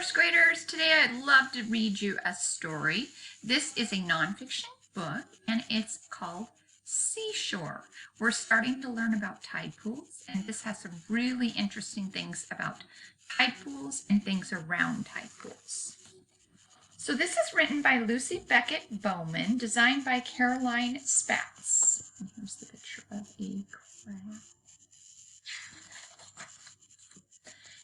first graders, today I'd love to read you a story. This is a nonfiction book and it's called Seashore. We're starting to learn about tide pools, and this has some really interesting things about tide pools and things around tide pools. So this is written by Lucy Beckett Bowman, designed by Caroline Spatz. And here's the picture of a crab.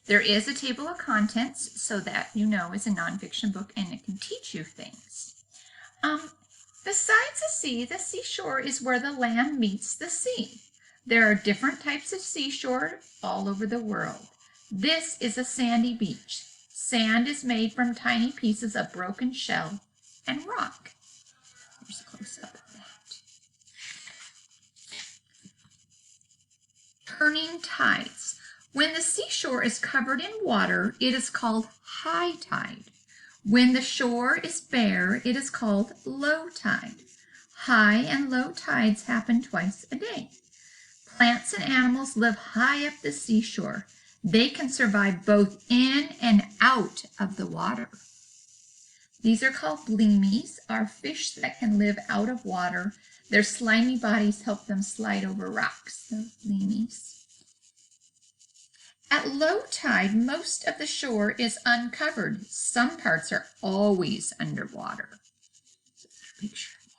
There is a table of contents so that you know it's a nonfiction book and it can teach you things. Besides the sea, the seashore is where the land meets the sea. There are different types of seashore all over the world. This is a sandy beach. Sand is made from tiny pieces of broken shell and rock. Here's a close-up of that. Turning tides. When the seashore is covered in water, it is called high tide. When the shore is bare, it is called low tide. High and low tides happen twice a day. Plants and animals live high up the seashore. They can survive both in and out of the water. These are called bleamies, are fish that can live out of water. Their slimy bodies help them slide over rocks. So bleamies. At low tide, most of the shore is uncovered. Some parts are always underwater. So there's a picture of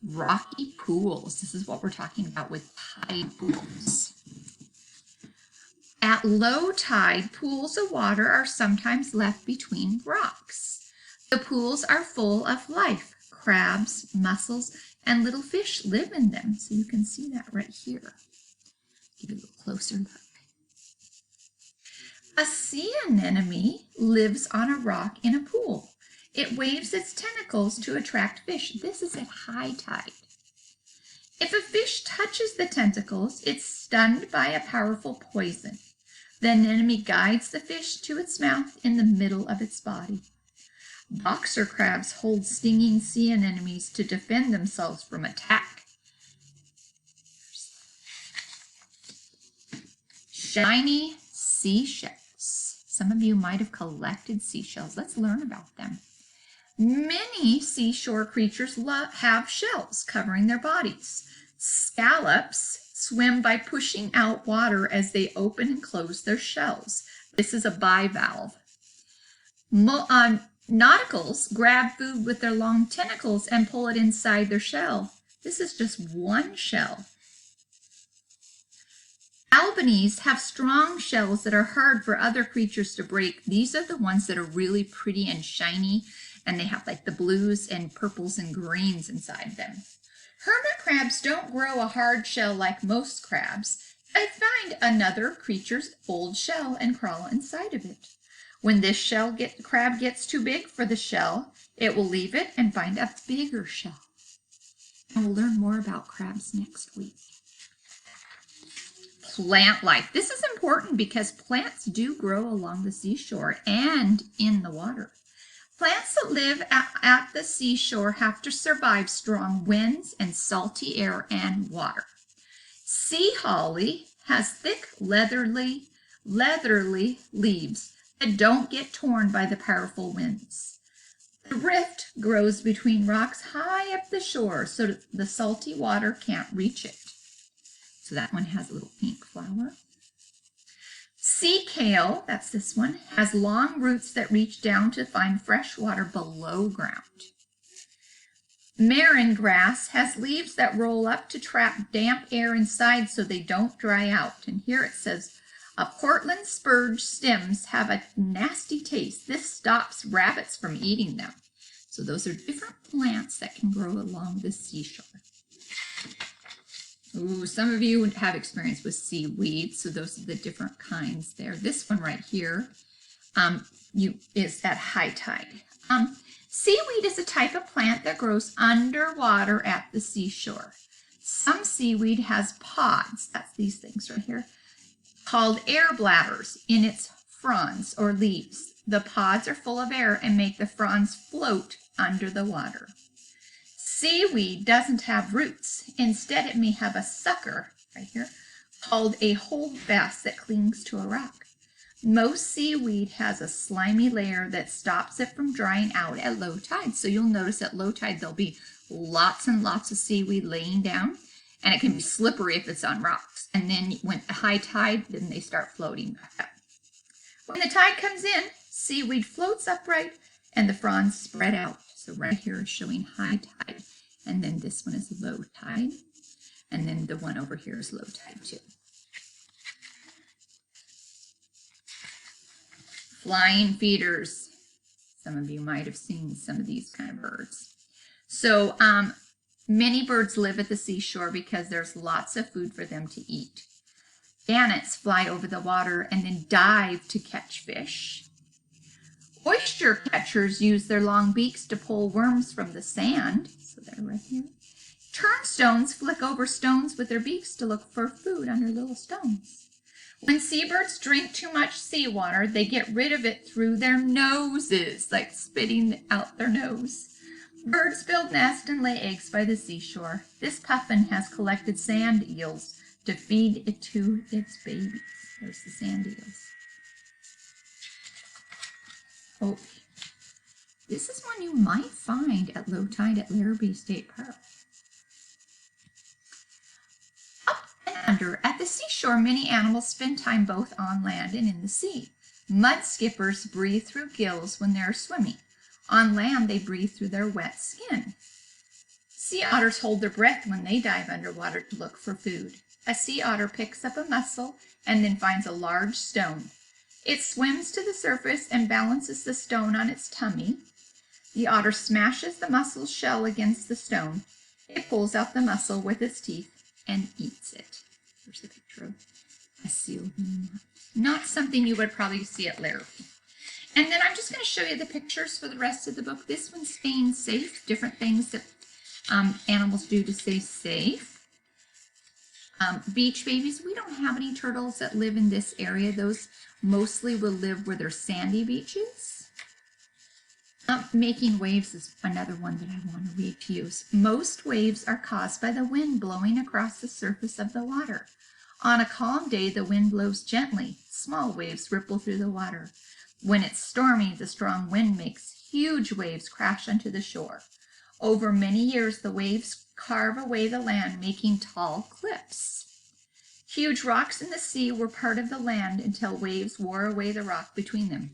that. Rocky pools. This is what we're talking about with tide pools. At low tide, pools of water are sometimes left between rocks. The pools are full of life. Crabs, mussels, and little fish live in them, so you can see that right here. Give you a little closer look. A sea anemone lives on a rock in a pool. It waves its tentacles to attract fish. This is at high tide. If a fish touches the tentacles, it's stunned by a powerful poison. The anemone guides the fish to its mouth in the middle of its body. Boxer crabs hold stinging sea anemones to defend themselves from attack. Shiny seashells. Some of you might have collected seashells. Let's learn about them. Many seashore creatures have shells covering their bodies. Scallops swim by pushing out water as they open and close their shells. This is a bivalve. Nauticals grab food with their long tentacles and pull it inside their shell. This is just one shell. Albanese have strong shells that are hard for other creatures to break. These are the ones that are really pretty and shiny, and they have like the blues and purples and greens inside them. Hermit crabs don't grow a hard shell like most crabs. They find another creature's old shell and crawl inside of it. When this crab gets too big for the shell, it will leave it and find a bigger shell. And we'll learn more about crabs next week. Plant life. This is important because plants do grow along the seashore and in the water. Plants that live at the seashore have to survive strong winds and salty air and water. Sea holly has thick, leathery leaves that don't get torn by the powerful winds. The rift grows between rocks high up the shore so that the salty water can't reach it. So that one has a little pink flower. Sea kale, that's this one, has long roots that reach down to find fresh water below ground. Marron grass has leaves that roll up to trap damp air inside so they don't dry out. And here it says, a Portland spurge stems have a nasty taste. This stops rabbits from eating them. So those are different plants that can grow along the seashore. Ooh, some of you have experience with seaweed, so those are the different kinds there. This one right here is at high tide. Seaweed is a type of plant that grows underwater at the seashore. Some seaweed has pods, that's these things right here, called air bladders in its fronds or leaves. The pods are full of air and make the fronds float under the water. Seaweed doesn't have roots. Instead, it may have a sucker right here called a holdfast that clings to a rock. Most seaweed has a slimy layer that stops it from drying out at low tide. So you'll notice at low tide there'll be lots and lots of seaweed laying down, and it can be slippery if it's on rocks. And then when high tide, then they start floating back up. When the tide comes in, seaweed floats upright and the fronds spread out. So right here is showing high tide, and then this one is low tide, and then the one over here is low tide too. Flying feeders. Some of you might have seen some of these kind of birds. So many birds live at the seashore because there's lots of food for them to eat. Gannets fly over the water and then dive to catch fish. Oyster catchers use their long beaks to pull worms from the sand. So they're right here. Turnstones flick over stones with their beaks to look for food under little stones. When seabirds drink too much seawater, they get rid of it through their noses, like spitting out their nose. Birds build nests and lay eggs by the seashore. This puffin has collected sand eels to feed it to its babies. There's the sand eels. Oh, this is one you might find at low tide at Larrabee State Park. Under. At the seashore, many animals spend time both on land and in the sea. Mud skippers breathe through gills when they're swimming. On land, they breathe through their wet skin. Sea otters hold their breath when they dive underwater to look for food. A sea otter picks up a mussel and then finds a large stone. It swims to the surface and balances the stone on its tummy. The otter smashes the mussel's shell against the stone. It pulls out the mussel with its teeth and eats it. Here's a picture of a seal. Not something you would probably see at Larrabee. And then I'm just going to show you the pictures for the rest of the book. This one's staying safe, different things that animals do to stay safe. Beach babies, we don't have any turtles that live in this area. Those mostly will live where there's sandy beaches. Making waves is another one that I want to read to you. Most waves are caused by the wind blowing across the surface of the water. On a calm day, the wind blows gently. Small waves ripple through the water. When it's stormy, the strong wind makes huge waves crash onto the shore. Over many years, the waves carve away the land, making tall cliffs. Huge rocks in the sea were part of the land until waves wore away the rock between them.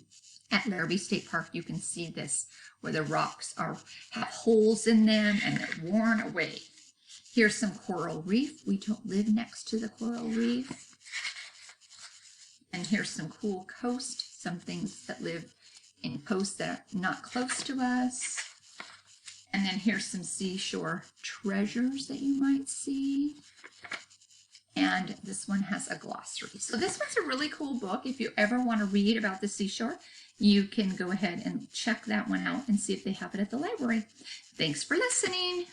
At Larrabee State Park, you can see this, where the rocks have holes in them and they're worn away. Here's some coral reef. We don't live next to the coral reef. And here's some cool coast, some things that live in coasts that are not close to us. And then here's some seashore treasures that you might see. And this one has a glossary. So this one's a really cool book. If you ever want to read about the seashore, you can go ahead and check that one out and see if they have it at the library. Thanks for listening.